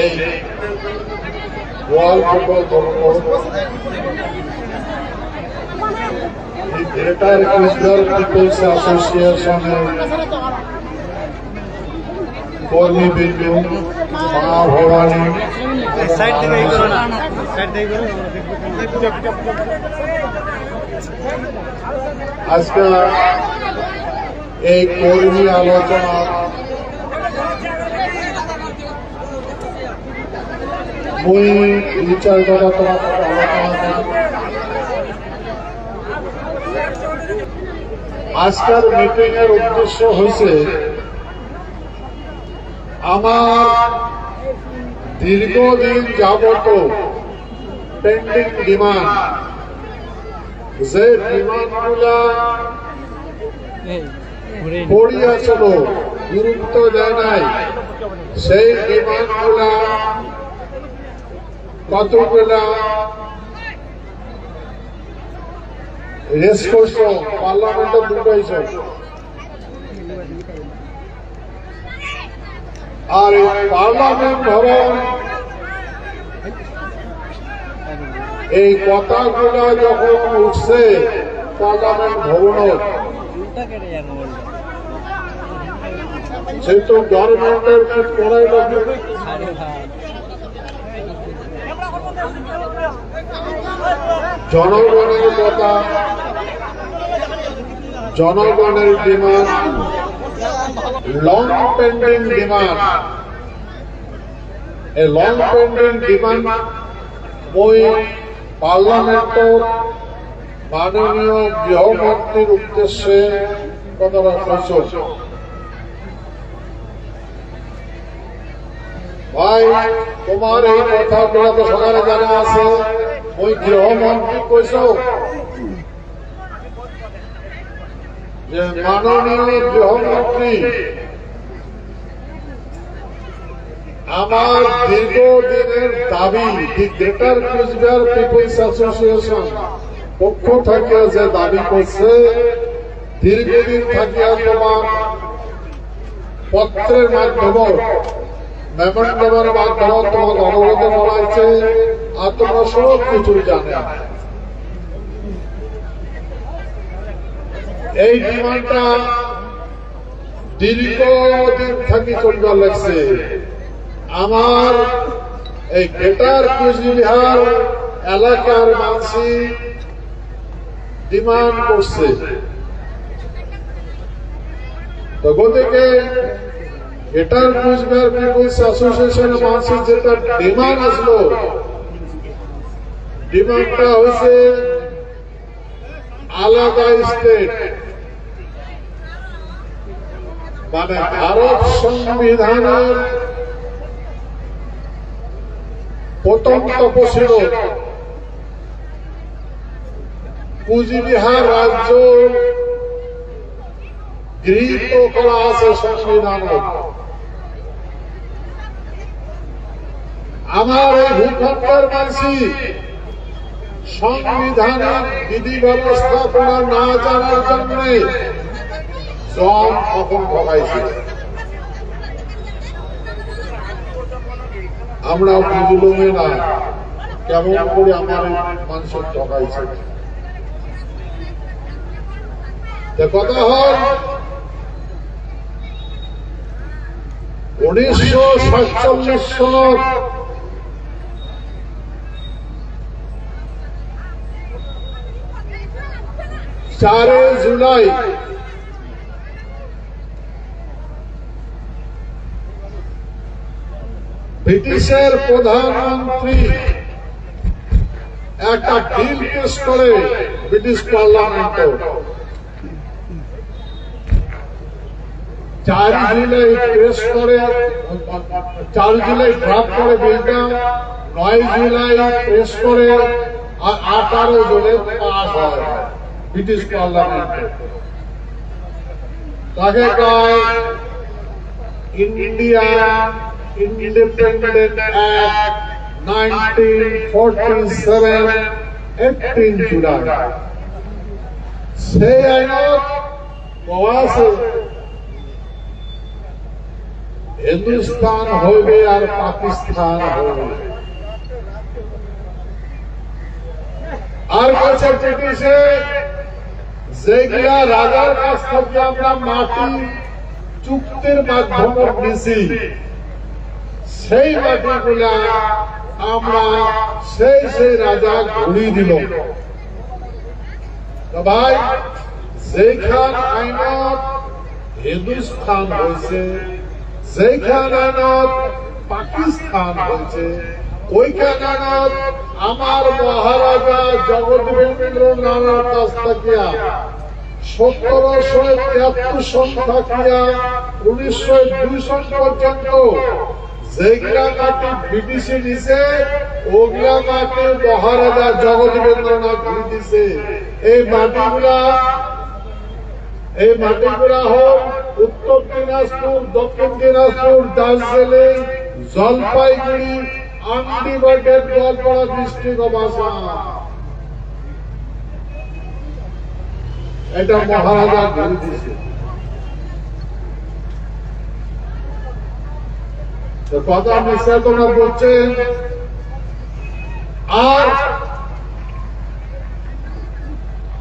এই world football tournament greater Coochbehar peoples অ্যাসোসিয়েশনের কর্মীবৃন্দ, মা ভবানী, আজকে এই কর্মী আলোচনা মূল বিচারকতা তোমার আলোচনা আজকের মিটিং এর উদ্দেশ্য হয়েছে আমার দীর্ঘদিন যাবত পেন্ডিং ডিমান্ড, যে ডিমান্ডগুলা পড়িয়াছিল, গুরুত্ব দেয় নাই, সেই ডিমান্ডগুলা কতগুলা রেস করছ, পার্লামেন্টে ঢুকাইছ, আর পার্লামেন্ট ভবন এই কথাগুলা যখন উঠছে পার্লামেন্ট ভবন, সে তো গভর্নমেন্টের করাই লাগবে। জনগণের কথা, জনগণের ডিমান্ড, লং পেন্ডিং ডিমান্ড, এই লং পেন্ডিং ডিমান্ড মই পার্লামেন্টর মাননীয় গৃহমন্ত্রীর উদ্দেশ্যে কথাটা কৈছো। ভাই, তোমার এই কথাগুলো তো সকালে জানা আছে, ওই গৃহমন্ত্রী কৈছ যে মাননীয় গৃহমন্ত্রী, আমার দীর্ঘদিনের দাবি, the greater Coochbehar peoples association পক্ষ থেকে যে দাবি করছে, দীর্ঘদিন থাকিয়া তোমার পত্রের মাধ্যমে, মেমোরেন্ডামের মাধ্যমে তোমাকে অবগত করা হয়েছে, আর তোমরা সব কিছু জানে। এই ডিমান্ডটা দীর্ঘদিন থাকি চলবার লাগছে। আমার এই গ্রেটার কুচবিহার এলাকার মানুষই ডিমান্ড করছে, তো গতিকে গ্রেটার কুচবিহার পিপলস অ্যাসোসিয়েশনের মানুষের যেটা ডিমান্ড আসলো, ডিমান্ডটা হয়েছে আলাদা স্টেট, মানে ভারত সংবিধানের প্রথম তপশিল কুচবিহার রাজ্য গৃহীত করা আছে সংবিধান। আমার এই ভূখণ্ডের মানুষই সংবিধানের বিধি ব্যবস্থাপনা না জানার জন্য জম কখন ঠকাইছে। আমরা বুঝলুমে না কেমন করে আমার মানুষের ঠকাইছে। কথা হয় 1947 সন 4 জুলাই ব্রিটিশের প্রধানমন্ত্রী একটা বিল পেশ করে ব্রিটিশ পার্লামেন্টে, 4 জুলাই পেশ করে, 4 জুলাই ড্রাফট করে বিলটা, 9 জুলাই পেশ করে, আর 18 জুলাই পাস হয় ব্রিটিশ পার্লামেন্টে। তাকে কয় ইন্ডিয়া ইন্ডিপেন্ডেন্ট অ্যাক্ট 1947, 18 জুলাই। সেই আইনত আছে হিন্দুস্তান হইবে আর পাকিস্তান হইবে। আর কাছে ব্রিটিশে যেগুলা রাজার কাছ থেকে আমরা মাটি চুক্তির মাধ্যমে নিছি, সেই মাটিগুলা আমরা সেই রাজা ঘুরিয়ে দিল। ভাই, যেখান আইনত হিন্দুস্তান হয়েছে, যেখান আইনত পাকিস্তান হয়েছে, ওইখান আইনত আমার মহারাজা জগৎবেন্দ্র নারায়ণ কাছ থেকে 1773 সন থাকিয়া 1902 সন পর্যন্ত যেগুলা মাটি ব্রিটিশে দিছে, ওগুলা মাটি মহারাজা জগৎবেন্দ্রনাথ ঘুরে দিছে। এই মাটিগুলা হোক উত্তর দিনাজপুর, দক্ষিণ দিনাজপুর, দার্জিলিং, জলপাইগুড়ি, আন্ডিবাটের গোয়ালপাড়া ডিস্ট্রিক্ট অফ আসাম, এটা মহারাজা ঘুরে দিছে। কথা মিশে তোমরা বলছেন। আর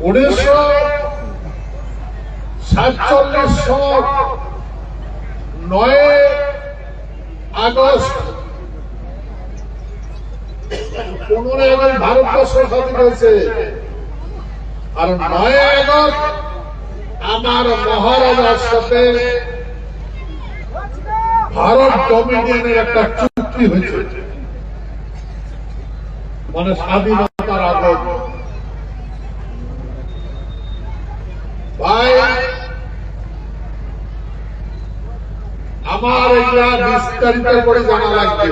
1947 সন 9 আগস্ট 15 আগস্ট ভারতবর্ষ স্বাধীন হয়েছে। আর 9 আগস্ট আমার মহারাজার সাথে ভারত ডমিনিয়নের একটা চুক্তি হয়েছে, মানে স্বাধীনতার আগে। ভাই, আমার এটা বিস্তারিত করে জানা লাগবে।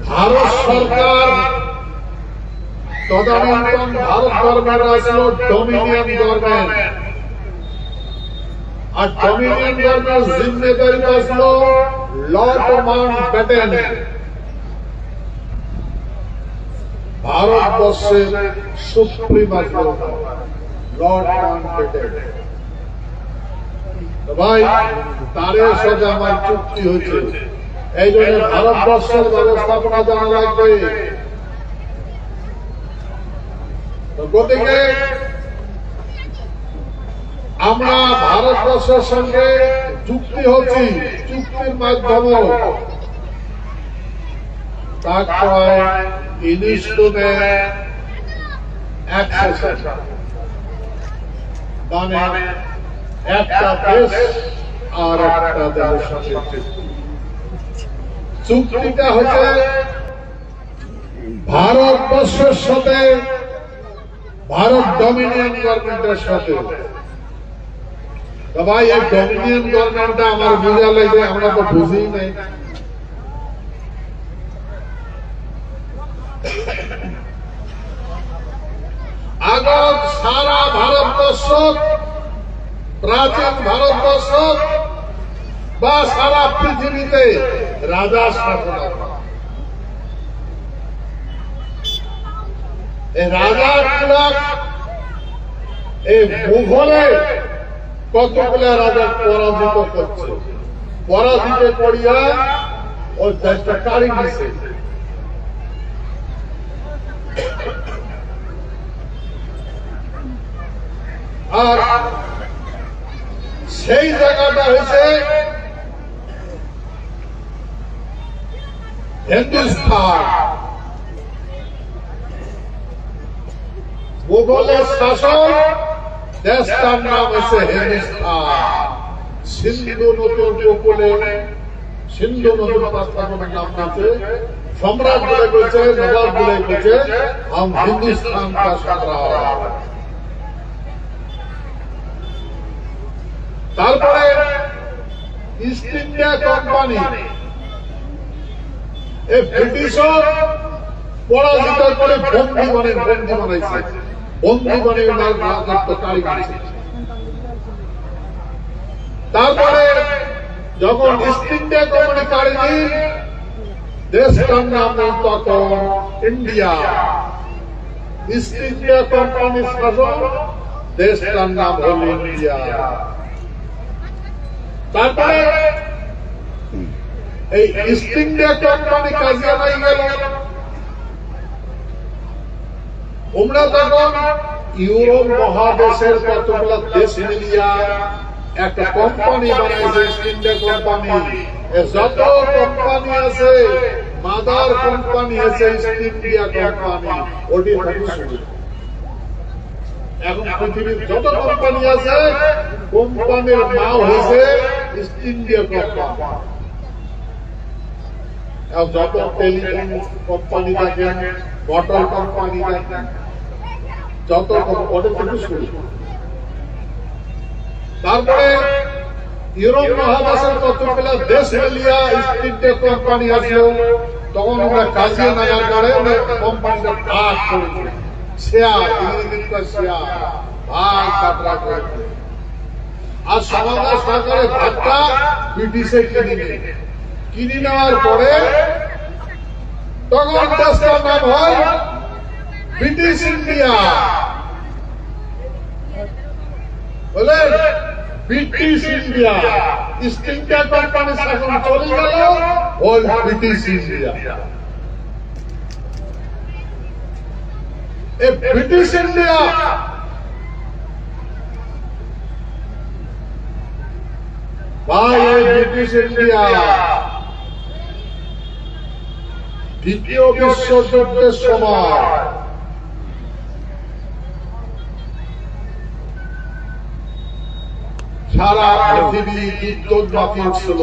ভারত সরকার তদানীন্তন ভারত গভর্নমেন্ট আসলো ডমিনিয়ন গভর্নমেন্ট, আর ডমিনিয়ন গভর্নমেন্ট জিম্মেদারি আসলো লর্ড মাউন্টব্যাটেন, ভারতবর্ষের সুপ্রিম আসলো লর্ড মাউন্টব্যাটেন। ভাই, তার সাথে আমার চুক্তি হয়েছে, এই জন্য ভারতবর্ষের ব্যবস্থাপনা জানা লাগবে। গতিকে আমরা ভারতবর্ষের সঙ্গে চুক্তি হচ্ছি, চুক্তির মাধ্যমে তারপর ইনিস্টনে মানে একটা দেশ আর একটা দেশের সঙ্গে চুক্তিটা হচ্ছে ভারতবর্ষের সাথে ভারত ডমিনিয়ন গভর্নমেন্টের সাথে। ভাই, এই ডমিনিয়ন গভর্নমেন্টটা আমার বোঝা লাগে, আমরা তো বুঝি নাই। আগত সারা ভারতবর্ষ, প্রাচীন ভারতবর্ষ বা সারা পৃথিবীতে রাজা শাসন, এই রাজাগুলা এই মুঘলে কতগুলা রাজা পরাজিত করছে, পরাজিত করিয়া ওই দেশটা কাড়ি নিছে। আর সেই জায়গাটা হয়েছে হিন্দুস্তান। মুঘলের শাসন, দেশটার নাম হয়েছে হিন্দুস্তান। সিন্ধু নদীর উপকূলে, সিন্ধু নদীর প্রস্তাবনের নাম আছে, সম্রাট বলে বলছে, নবাব বলে বলছে हम हिंदुस्तान का सम्राट। তারপরে ইস্ট ইন্ডিয়া কোম্পানি এই ব্রিটিশর পরাজিত করে বন্দী বানাইছে, বন্দী বানিয়ে রাজত্ব কারি করেছে। তারপরে যখন ইস্ট ইন্ডিয়া কোম্পানি কারি দিন, দেশটার নাম তখন ইন্ডিয়া। ইস্ট ইন্ডিয়া কোম্পানির শাসন, দেশটার নাম হল ইন্ডিয়া। তারপরে এই ইস্ট ইন্ডিয়া কোম্পানি কাজিয়ানায় গেল। তোমরা তখন ইউরোপ মহাদেশের কতগুলো দেশ মিলিয়া একটা কোম্পানি বানাইছে, ইস্ট ইন্ডিয়া কোম্পানি। যত কোম্পানি আছে, মাদার কোম্পানি আছে ইস্ট ইন্ডিয়া কোম্পানি। ওটি শুরু। এখন পৃথিবীর যত কোম্পানি আছে, কোম্পানির নাম হয়েছে ইস্ট ইন্ডিয়া কোম্পানি। যত টেলিফোন কোম্পানি দেখেন, মোটর কোম্পানি দেখেন, যত ওদের থেকে শুরু। তারপরে ইউরোপ মহাদেশের কতগুলো দেশ মিলিয়া ইস্ট ইন্ডিয়া কোম্পানি আসলো। তখন আমরা কাজিয়া নাগার করে কোম্পানিটা ভাগ করে দিল। শেয়ার, শেয়ার ভাগ কাটরা করে। আর সমাজের সরকারের ভাগটা ব্রিটিশে কিনে নেওয়ার পরে তখন দেশটার নাম হয় ব্রিটিশ ইন্ডিয়া। বলে British India. East India company শাসন চলে গেল, ওই ব্রিটিশ ইন্ডিয়া। এই ব্রিটিশ ইন্ডিয়া ভাই, এই ব্রিটিশ ইন্ডিয়া দ্বিতীয় বিশ্বযুদ্ধের সময় সারা পৃথিবী বিদ্যুৎ মাতিয়েছিল।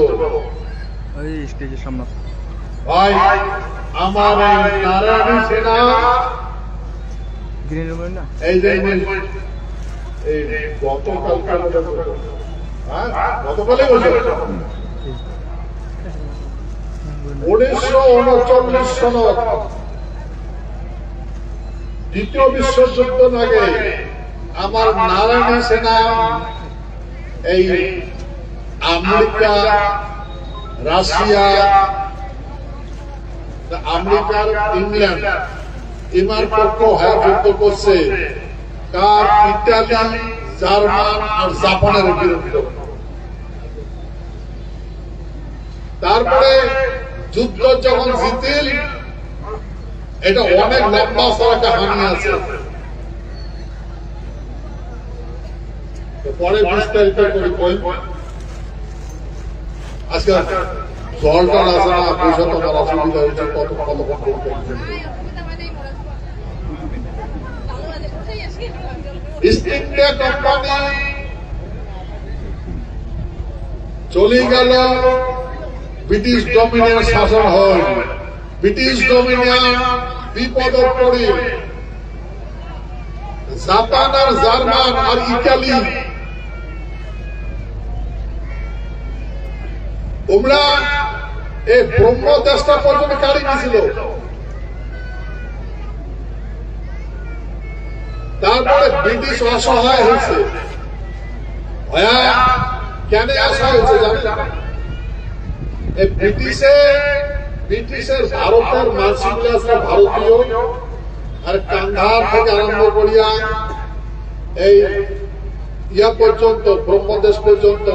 ভাই, আমার এই নারায়ণী সেনা এই যে গতকালে বলছে 1939 সনত দ্বিতীয় বিশ্বযুদ্ধ আগে আমার নারায়ণী সেনা এই আমেরিকা, রাশিয়া, আমেরিকার ইংল্যান্ড এমার পক্ষ হয়ে যুদ্ধ করছে। কার? ইটালি, জার্মান আর জাপানের বিরুদ্ধে। তারপরে যুদ্ধ যখন জিতিল, এটা অনেক লম্বা একটা হানি আছে। পরে বিস্তারিত করে কই। আজকে জলটা আছে না, পয়সা তো আমার অসুবিধা হচ্ছে। কত কত ইস্ট ইন্ডিয়া কোম্পানি চলে গেল, ব্রিটিশ ডমিনিয়ন শাসন হয়। ব্রিটিশ ডমিনিয়ন বিপদ পড়ে জাপান আর জার্মান আর ইটালি তোমরা এই ব্রহ্ম দেশটা পর্যন্ত কাড়ি গেছিল। তারপরে ব্রিটিশ অসহায় হয়েছে। কেন আসা হয়েছে জানেন? এই ব্রিটিশের ভারতের মানসিকতা আছে ভারতীয়, আর কান্ধার থেকে আরম্ভ করিয়া এই ইয়া পর্যন্ত, ব্রহ্মদেশ পর্যন্ত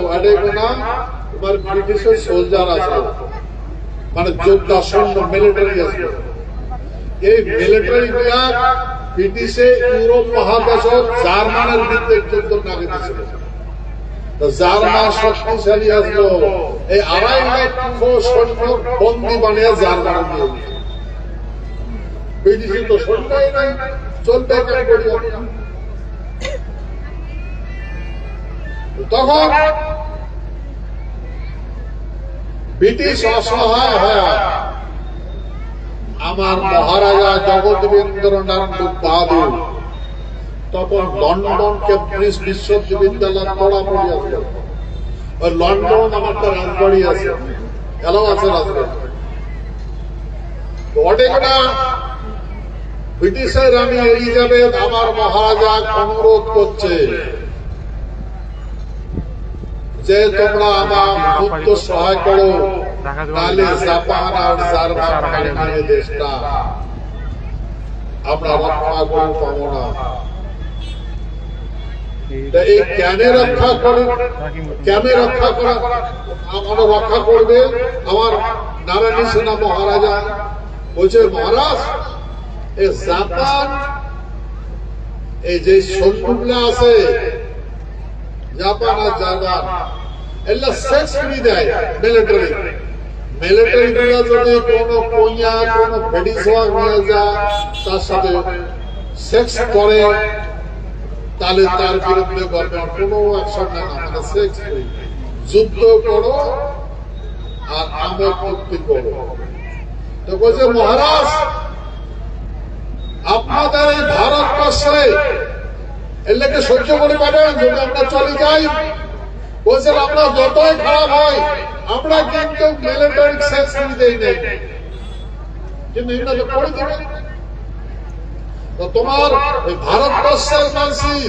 তোমার ব্রিটিশের সোলজার আছে, মানে যোদ্ধা, সৈন্য, মিলিটারি আছে। এই মিলিটারি গুলা ব্রিটিশে ইউরোপ মহাদেশ জার্মানের বিরুদ্ধে যুদ্ধ নামে দিয়েছিল। জার্মান শক্তিশালী আসলো, এই 2.5 লক্ষ সৈন্য বন্দী বানিয়ে জার্মান দিয়ে ব্রিটিশের তো সৈন্যই নাই, চলবে কেন করিয়া। তখন ব্রিটিশ অসহায় হয় আমার মহারাজা জগৎবেন্দ্রনাথ বাহাদুর তখন লন্ডন কেমব্রিজ বিশ্ববিদ্যালয় পড়াপড়ি আছে। ওই লন্ডন আমার তো রাজবাড়ি আছে, এলাও আছে রাজবাড়ি। ওটা ব্রিটিশের রানী এলিজাবেথ আমার মহারাজা অনুরোধ করছে যে তোমরা আমার যুদ্ধ সহায় করো, তাহলে জাপান আর জার্মান দেশটা আমরা রক্ষা করে পাবো না। এই জ্ঞানে রক্ষা করে, জ্ঞানে রক্ষা করা আমরা রক্ষা করবে আমার নারায়ণী সেনা মহারাজা বলছে, মহারাজ এই জাপান এই যে সৈন্যগুলো আছে জাপান আর জার্মান এগুলা সেক্স ফ্রি দেয় মিলিটারি। মিলিটারি গুলা যদি কোনো কইয়া কোনো ফেডিসওয়ার নিয়ে যায় তার সাথে সেক্স করে তাহলে তার বিরুদ্ধে গভর্নমেন্ট কোনো অ্যাকশন নেয় না, মানে সেক্স ফ্রি। যুদ্ধ করো আর আমোদ মুক্তি করো। তো বলছে মহারাজ আপনাদের এই ভারতবর্ষে এলাকে সহ্য করে পাবেন যদি আমরা চলে যাই? বলছেন আমরা যতই খারাপ হয় আমরা কিন্তু মিলিটারি সেক্স ফ্রি দেই নাই, কিন্তু এটা তো করে দেবে। তো তোমার ওই ভারতবর্ষের মানুষই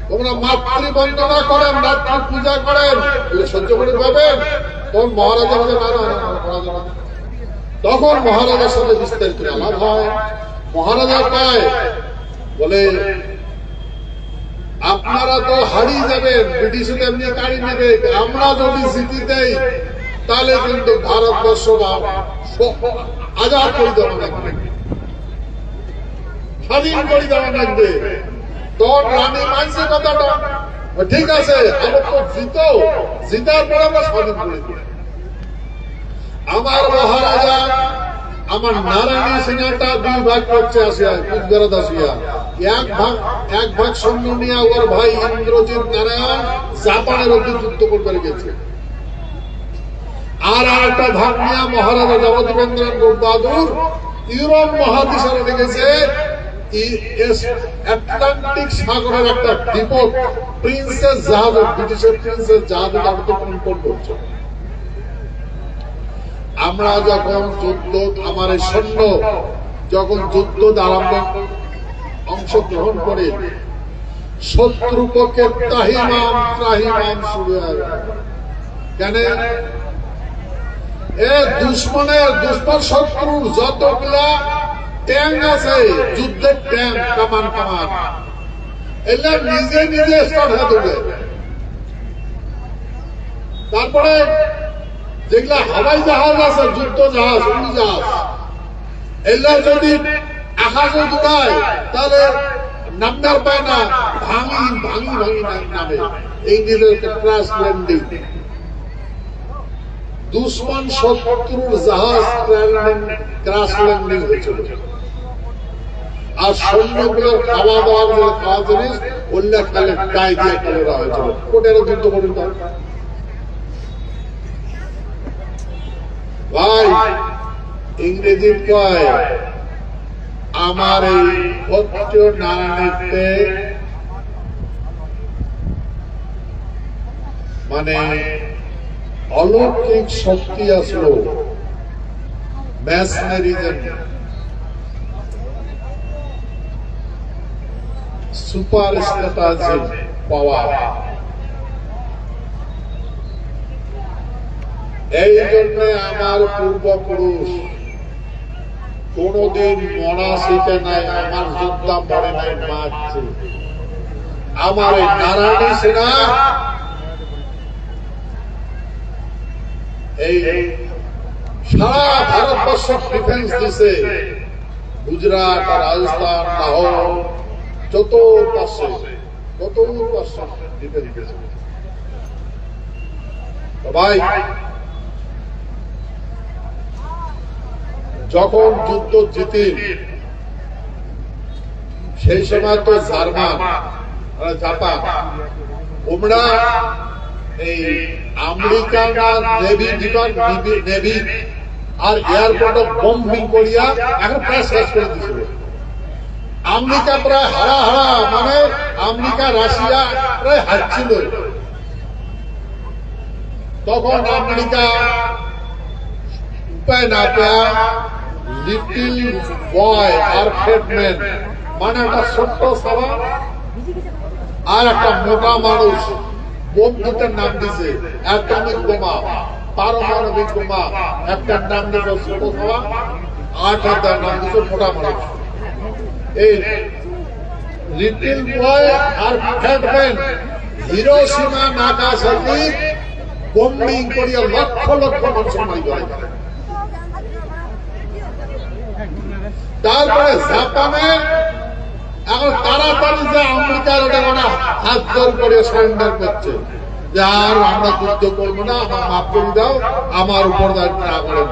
তোমরা মাতৃ বন্দনা করেন, মাতৃ পূজা করেন, সহ্য করে পাবেন? তখন মহারাজা বলে না না মহারাজা। তখন মহারাজার সাথে বিস্তারিত আলাপ হয়। মহারাজা কয় বলে আপনারা তো হারিয়ে যাবেন, ব্রিটিশ এমনি কাড়ি নেবে, আমরা যদি জিতি দেই তাহলে কিন্তু ভারতবর্ষ আজাদ করে দেওয়া লাগবে, স্বাধীন করে দেওয়া লাগবে। তখন রানী মানছে কথাটা, ঠিক আছে আমার তো জিতো, জিতার পরে আমরা স্বাধীন করে দিই। আমার মহারাজা আমার নারায়ণী সেনাটা দুই ভাগ করছে আসিয়া কুচবিহার আসিয়া, এক ভাগ সৈন্য নিয়ে ওর ভাই ইন্দ্রজিৎ নারায়ণ জাপানের অব্দি যুদ্ধ করতে গেছে, আর একটা ভাগ নিয়ে মহারাজা জগদীবেন্দ্র বাহাদুর ইউরোপ মহাদেশে লেগেছে আটলান্টিক সাগরের একটা দ্বীপ প্রিন্সেস জাহাজ, ব্রিটিশের প্রিন্সেস জাহাজ কন্ট্রোল করছে। আমরা যখন যুদ্ধ আমার এই সৈন্য যখন যুদ্ধ আরম্ভ অংশগ্রহণ করে শত্রুপক্ষের ত্রাহিমাম ত্রাহিমাম শুরু হয়। কেন এ দুশ্মনের দুশ্মন শত্রুর যতগুলা ট্যাঙ্ক আছে, যুদ্ধের ট্যাঙ্ক, কামান কামান, এগুলা নিজে নিজে স্টার্ট হয়ে দেবে। তারপরে যেগুলা হাওয়াই জাহাজ আছে, যুদ্ধ জাহাজ, উড়ি জাহাজ, এগুলা যদি আকাশে দৌড়ায় তাহলে নামদার পায় না, ভাঙি ভাঙি ভাঙি নামে, এই নিজের ক্রাশ ল্যান্ডিং। দুশ্মন শত্রুর জাহাজ ক্রাশ ল্যান্ডিং হয়েছিল। আর সৈন্যগুলোর খাওয়া দাওয়ার খাওয়া জিনিস উল্লেখ কালে গায়ে দিয়ে ফেলে দেওয়া হয়েছিল। কোটেরও যুদ্ধ করে ভাই ইংরেজি কয় আমার এই ভক্ত নারায়ণীতে মানে অলৌকিক শক্তি আসলো, ম্যাসমেরিজম, সুপার স্ট্যাটাজি পাওয়ার। এই জন্য আমার পূর্বপুরুষ কোনদিন মরা শিখে নাই, আমার যোদ্ধা মরে নাই, মারছে। আমার এই নারায়ণী সেনা এই সারা ভারতবর্ষ ডিফেন্স দিছে, গুজরাট, রাজস্থান, লাহোর, যত পাশে ডিফেন্স দিছে। ভাই যখন যুদ্ধ জিতি সেই সময় তো জার্মান, জাপান, ওমরা এই আমেরিকান নেভি নেভি আর এয়ারপোর্ট বম্বিং করিয়া এখন প্রায় শেষ করে দিয়েছিল। আমেরিকা প্রায় হারা হারা, মানে আমেরিকা রাশিয়া প্রায় হারছিল। তখন আমেরিকা উপায় না পেয়া লিটিল বয় আর ফেটম্যান, মানে একটা ছোট্ট সভা আর একটা মোটা মানুষ, বন্ধুটার নাম দিছে অ্যাটমিক বোমা, পারমাণবিক বোমা। একটার নাম দিল ছোট সভা, আরেকটার নাম দিছে মোটা মানুষ। এই লিটল বয় আর fat man Hiroshima Nagasaki bombing করিয়া লক্ষ লক্ষ মানুষ মারি গেল। তারপরে জাপানে এখন তাড়াতাড়ি যে আমেরিকার ওটা হাত জোর করে সারেন্ডার করছে যে আর আমরা যুদ্ধ করবো না, আমার মাফ করে দাও, আমার উপর দায়িত্ব না করেন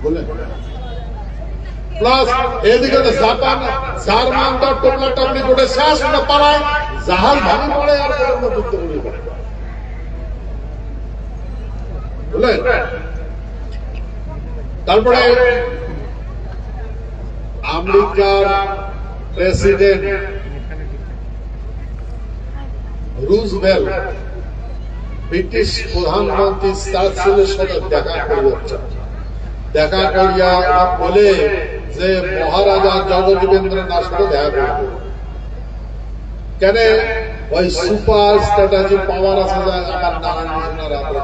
বললেন। প্লাস এদিকে জাপান জার্মান তো টোপলা টাপলি করে শেষ না পাড়ায় জাহাজ ভাঙি পড়ে আর যুদ্ধ করে বুঝলেন। তারপরে আমেরিকার প্রেসিডেন্ট রুজভেল্ট ব্রিটিশ প্রধানমন্ত্রী চার্চিলের সাথে দেখা করিয়া দেখা করিয়া বলে যে মহারাজা জগদীবেন্দ্রনাথ সাথে দেখা করবে। কেন? ওই সুপার স্ট্র্যাটেজি পাওয়ার আছে আমার নারায়ণ।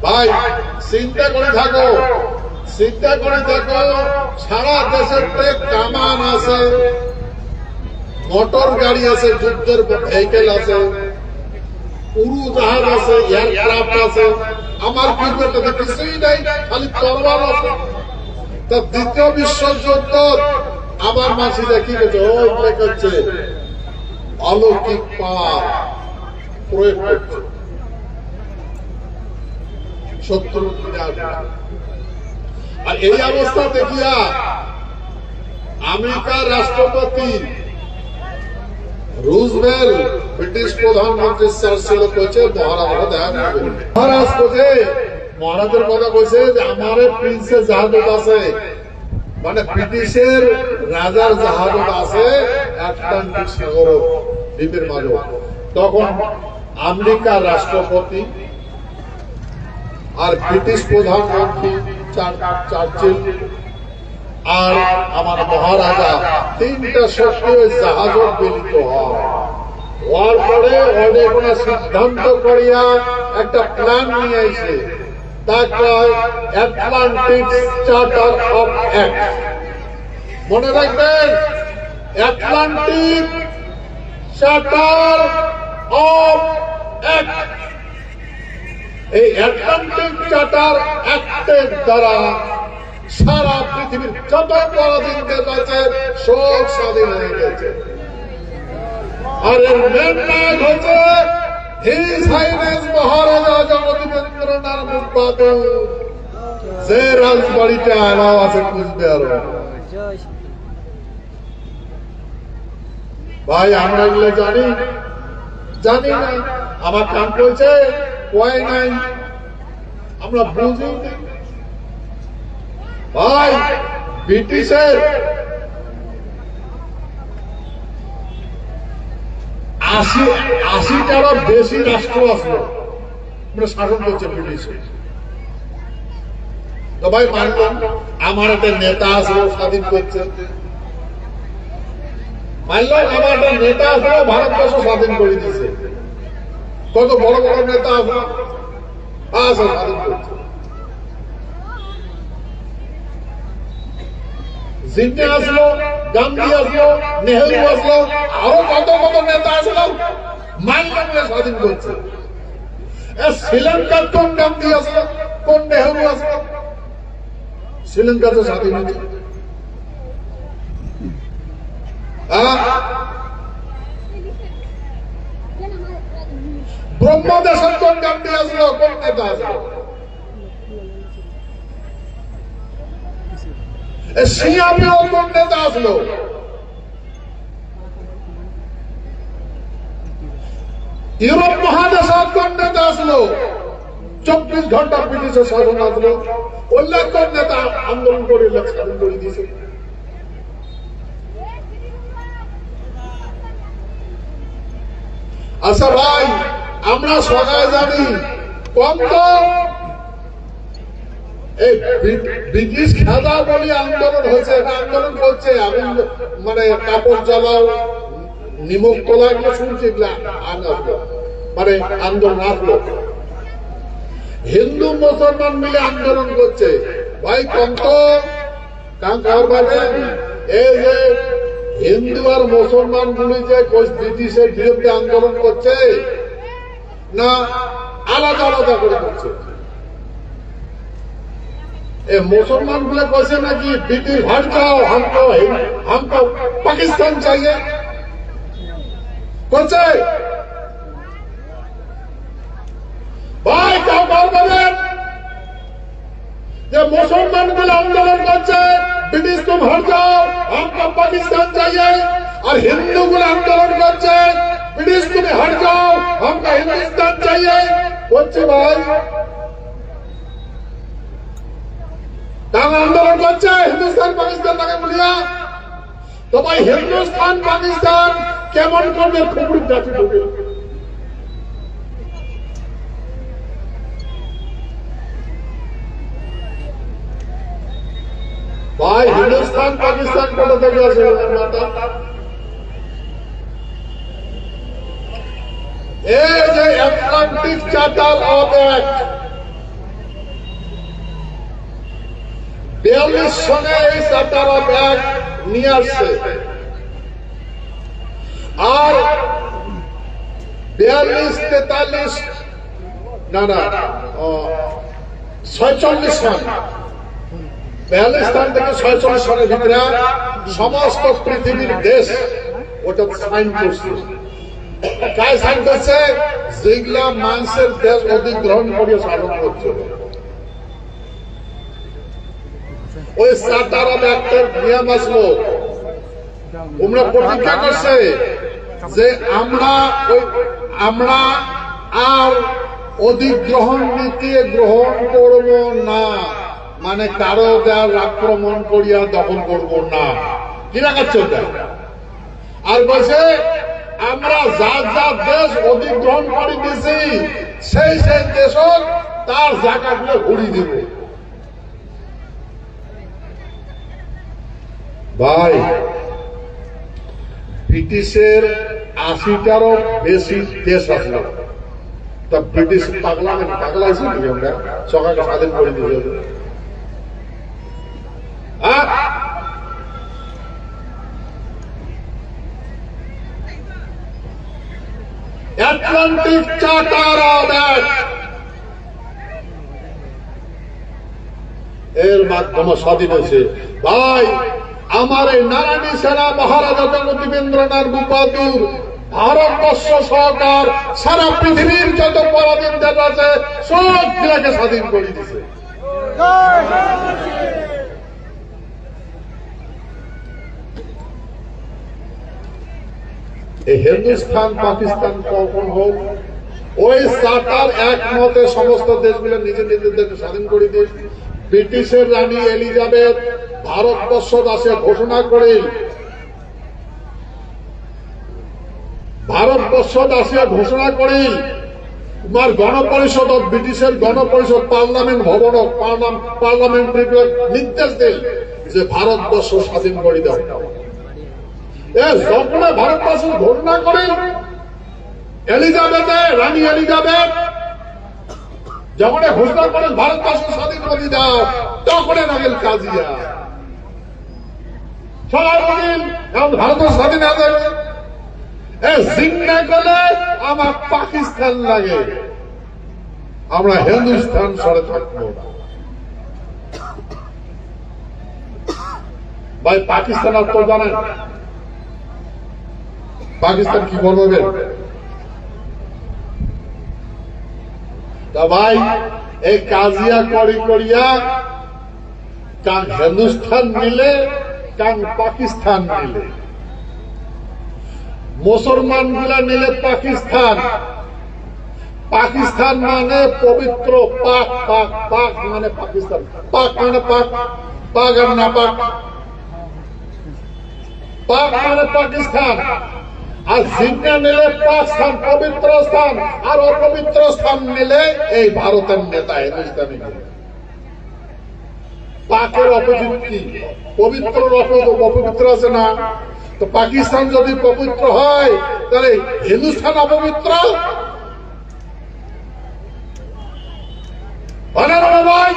ভাই চিন্তা করে থাকো, চিন্তা করে দেখো, সারা দেশের কামান আছে, মোটর গাড়ি আছে, যুদ্ধের ভেহিকেল আছে, উড়োজাহাজ আছে, এয়ারক্রাফট আছে, আমার পূর্বটাতে কিছুই নাই, খালি তরবাল আছে। তা দ্বিতীয় বিশ্বযুদ্ধ আমার মাসিরা কি করছে? অলৌকিক পাওয়ার প্রয়োগ করছে শত্রু। আর এই অবস্থা দেখিয়া আমেরিকার রাষ্ট্রপতি রুজভেল্ট ব্রিটিশ প্রধানমন্ত্রী চার্চিল কইছে মহারাজ দেখা করবেন। মহারাজ কইছে, মহারাজের কথা কইছে যে আমার প্রিন্সের জাহাজ আছে, মানে ব্রিটিশের রাজার জাহাজ আছে আটলান্টিক সাগর দ্বীপের মাঝে। তখন আমেরিকার রাষ্ট্রপতি আর ব্রিটিশ প্রধানমন্ত্রী চার্চিল আর আমার মহারাজা তিনটা শক্তি ওই জাহাজ মিলিত হওয়ার পরে অনেক কোনো সিদ্ধান্ত করিয়া একটা প্ল্যান নিয়ে আসে, তাকে অ্যাটলান্টিক চার্টার অফ অ্যাক্ট। মনে রাখবেন, অ্যাটলান্টিক চার্টার অফ অ্যাক্ট। এই অ্যাটলান্টিক চার্টার অ্যাক্টের দ্বারা সারা পৃথিবীর যত পরাধীনদের কাছে সব স্বাধীন হয়ে গেছে। আর এর মেন নায়ক হচ্ছে হিজ হাইনেস মহারাজা জগদীবেন্দ্রনাথ মুখপাত্র, যে রাজবাড়িতে আনাও আছে কুচবিহার। ভাই আমরা এগুলো জানি না, আমার কান বলছে কয় নাই, আমরা বুঝি না। ভাই ব্রিটিশের 80টারও বেশি রাষ্ট্র আসলো শাসন করছে ব্রিটিশে। তো ভাই মানলাম আমার একটা নেতা আসলো স্বাধীন করছে, মানলাম আমার একটা নেতা আসলো ভারতবর্ষ স্বাধীন করে দিয়েছে। কত বড় বড় নেতা আসলো স্বাধীন করছে। জিন্না আসলো, গান্ধী আসলো, নেহেরু আসলো, আরো কত কত নেতা আসলো, মানলাম স্বাধীন করছে। শ্রীলঙ্কার কোন গান্ধী আসলো, কোন নেহেরু আসলো? শ্রীলঙ্কা তো স্বাধীন হয়েছে। ব্রহ্মদেশের কোন গান্ধী আসলো, কোন নেতা আসলো? সিঙ্গাপুরের কোন নেতা আসলো? ইউরোপ মহাদেশের কোন নেতা আসলো? 24 ঘন্টা ব্রিটিশের শাসন আসলো, ওল্লা কোন নেতা আন্দোলন করে স্বাধীন করে দিয়েছে? আচ্ছা ভাই, আমরা সবাই জানি কম তো এই ব্রিটিশ খেদা বলে আন্দোলন হয়েছে, আন্দোলন করছে, আমি মানে কাপড় জ্বালাও, নিমক তোলা, এগুলো শুনছি, মানে আন্দোলন আসলো। হিন্দু মুসলমান মিলে আন্দোলন করছে। ভাই কম তো কারণ এই যে হিন্দু আর মুসলমান গুলি যে ব্রিটিশের বিরুদ্ধে আন্দোলন করছে না আলাদা আলাদা করে করছে। मुसलमान बोले कैसे ना कि ब्रिटिश हट जाओ, हमको पाकिस्तान चाहिए कैसे भाई क्या बोलें ये मुसलमान बोले आंदोलन करते ब्रिटिश तुम हट जाओ हमको पाकिस्तान चाहिए, और हिंदू बोले आंदोलन करते ब्रिटिश तुम हट जाओ हमको हिंदुस्तान चाहिए कैसे भाई आंदोलन करছে হিন্দুস্তান পাকিস্তান তাকে বলিয়া তো ভাই হিন্দুস্তান পাকিস্তান কেমন করবে খবর জাতি ঢুকে ভাই হিন্দুস্তান পাকিস্তান কোথা থেকে আসে এই যে আটলান্টিক চার্টার অফ অ্যাক্ট 42 সনে এই চার্টার অফ অ্যাক্ট নিয়ে আসছে, আর 42-43 না 46 সন 42 সন থেকে 46 সনের ভিতরে সমস্ত পৃথিবীর দেশ ওটা সাইন করছে। কায় সাইন করছে? যেগুলা মানুষের দেশ অধিগ্রহণ করে শাসন করছে ওই চার্টার অফ অ্যাক্টের নিয়ম আসলো, তোমরা প্রতিজ্ঞা করছে যে আমরা আর অধিগ্রহণ নীতি গ্রহণ করব না, মানে কারো দেশ আক্রমণ করিয়া দখল করব না, কি রাখাচ্ছে ওটা? আর বলছে আমরা যার যার দেশ অধিগ্রহণ করে দিয়েছি সেই সেই দেশ তার জায়গাগুলো ঘুরিয়ে দেব। ভাই ব্রিটিশের 80টারও বেশি দেশ আসলো, তা ব্রিটিশ পাগলা হয়েছে নাকি? আমরা সকালকে স্বাধীন করে দিয়েছি আটলান্টিক চার্টার অফ অ্যাক্ট এর মাধ্যমে স্বাধীন হয়েছে। ভাই আমার এই নারায়ণী সেনা মহারাজা জগদীবেন্দ্রনাথ মুখার্জির ভারতবর্ষ সরকার সারা পৃথিবীর যত পরাধীন দেশ আছে সবগুলাকে স্বাধীন করে দিয়েছে। এই হিন্দুস্তান পাকিস্তান কখন হোক ওই চার্টার একমতে সমস্ত দেশগুলো নিজের নিজেদেরকে স্বাধীন করে দিয়ে ব্রিটিশের রানী এলিজাবেথ ভারতবর্ষ দাসে ঘোষণা করে তোমার গণপরিষদ ব্রিটিশের গণপরিষদ পার্লামেন্ট ভবন পার্লামেন্ট নির্দেশ দেয় যে ভারতবর্ষ স্বাধীন করে দাও। যখন ভারতবর্ষ ঘোষণা করে রানী এলিজাবেথ যখন ঘোষণা করেন ভারতবর্ষ স্বাধীন করে দাও, তখন নাগেল কাজিয়া সবাই বলেন এখন ভারতবর্ষ স্বাধীন হয়ে যাবে। জিন্না গেলে আমার পাকিস্তান লাগে, আমরা হিন্দুস্তান সরে থাকবো না। ভাই পাকিস্তান আর তো জানেন পাকিস্তান কি বলবে? তা ভাই এই কাজিয়া করিয়া কান হিন্দুস্তান মিলে কান পাকিস্তান মিলে, মুসলমান গুলা নিলে পাকিস্তান, পাকিস্তান মানে পবিত্র পাক, পাক পাক মানে পাকিস্তান, পাক মানে পাক, পাক আর না পাক, পাক মানে পাকিস্তান, আর জিন্না নিলে পাকিস্তান পবিত্র স্থান, আর অপবিত্র স্থান নিলে এই ভারতের নেতা হিন্দুস্তানি। পাকের অপোজিট কি? পবিত্র অপবিত্র আছে না? তো পাকিস্তান যদি পবিত্র হয় তাহলে হিন্দুস্তান অপবিত্র ভাই।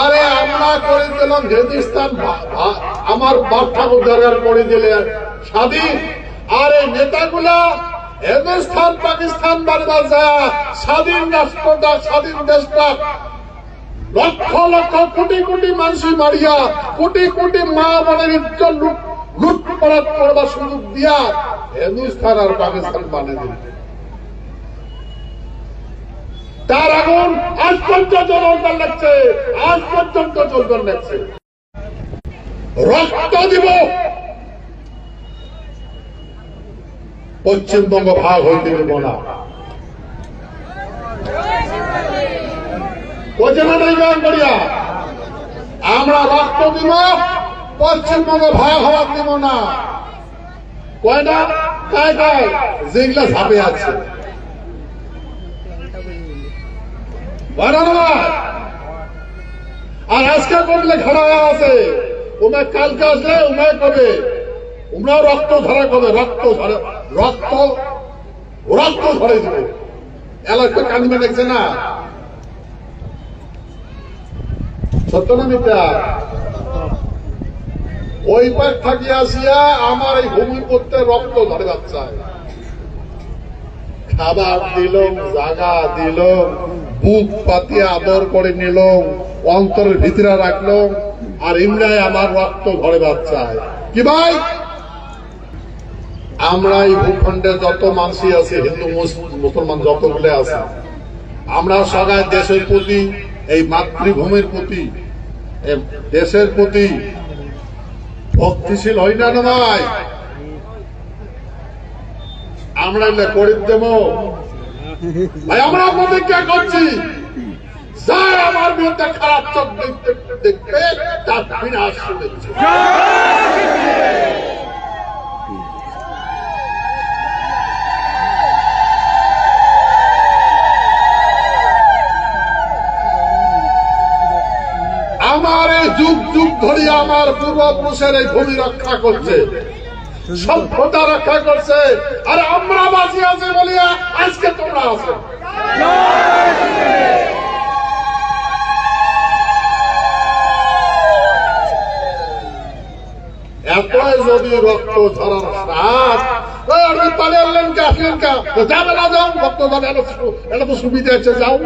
আর দিলাম হিন্দুস্তান আমার বাপ ঠাকুর দরকার করে দিলে স্বাধীন, আর এই নেতাগুলা হিন্দুস্তান পাকিস্তান বারবার যায় স্বাধীন রাষ্ট্রটা স্বাধীন দেশটা লক্ষ লক্ষ কোটি কোটি মানুষ মারিয়া কোটি কোটি মা বোনের ইজ্জত লুটপাট করবার সুযোগ দিয়া হিন্দুস্তান আর পাকিস্তান বানিয়ে দিল। তার আগুন আজ পর্যন্ত জ্বলতে লাগছে, আজ পর্যন্ত জ্বলতে লাগছে। রক্ত দিব, পশ্চিমবঙ্গ ভাগ হইতে দেব না। আমরা রক্ত দিব, পশ্চিমবঙ্গ ভাগ হওয়ার দিব না। কয়টা কায় কায় যেগুলা ঝাঁপে আছে আর আজকে করলে খাড়া আছে, ওমে কালকে আসলে ওমে কবে ওমরাও রক্ত ধরা কবে, রক্ত ধরে রক্ত রক্ত ধরে দিব। এলাকা কানিমে দেখছে না, সত্য না মিথ্যা? ওই পাক থাকি আসিয়া আমার এই ভূমির মধ্যে রক্ত ধরে বাচ্চা, খাবার দিল, জাগা দিল, বুক পাতিয়ে আদর করে নিল, অন্তরের ভিতরে রাখলো, আর ইমরাই আমার রক্ত ধরে বাচ্চায়। কি ভাই, আমরা এই ভূখণ্ডে যত মানুষই আছে, হিন্দু মুসলমান যতগুলো আছে, আমরা সবাই দেশের প্রতি, এই মাতৃভূমির প্রতি, দেশের প্রতি ভক্তিশীল হই না ভাই? আমরা এলে করিব দেব ভাই, আমরা প্রতিজ্ঞা করছি, যার আমার বিরুদ্ধে খারাপ চোখ দেখবে তার বিনাশ শুনেছে। আমার এই যুগ যুগ ধরে আমার পূর্বপুরুষের এই ভূমি রক্ষা করছে, সভ্যতা রক্ষা করছে, আর আমরা বাঁচি আছি বলিয়া আজকে তোমরা আছো। এতই যদি রক্ত ঝরার সাথ পালে আনলেন কে, আসলেন কে, যাবে না, যাও রক্ত ঝরা, এটা তো সুবিধা আছে, যাও।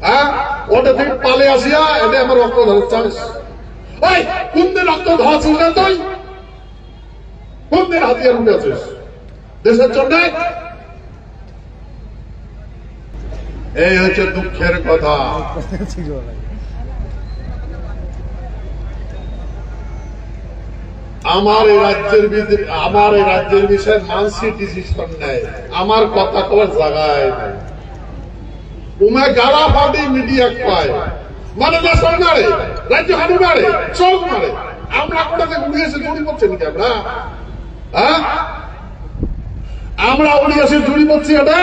হ্যাঁ, ওটা থেকে পালে আসিয়া এটা আমার রক্ত ধরার চান্স। ওই কোন দিন রক্ত ধরাচ্ছিস না তুই? কোন দিন হাতিয়ার উঠেছিস দেশের জন্য? এই হচ্ছে দুঃখের কথা। আমার এই রাজ্যের বিষয়ে মানসি ডিসিশন নেয়, আমার কথা কবার জায়গায় নেই। উমে গালা ফাটি মিডিয়া পায়, মানে দেশের মারে, রাজ্য হানি মারে, চোখ মারে। আমরা কোথাতে উড়িয়েছে জড়ি পড়ছে নাকি? আমরা হ্যাঁ, আমরা উড়িয়েছে জড়ি পড়ছি, এটা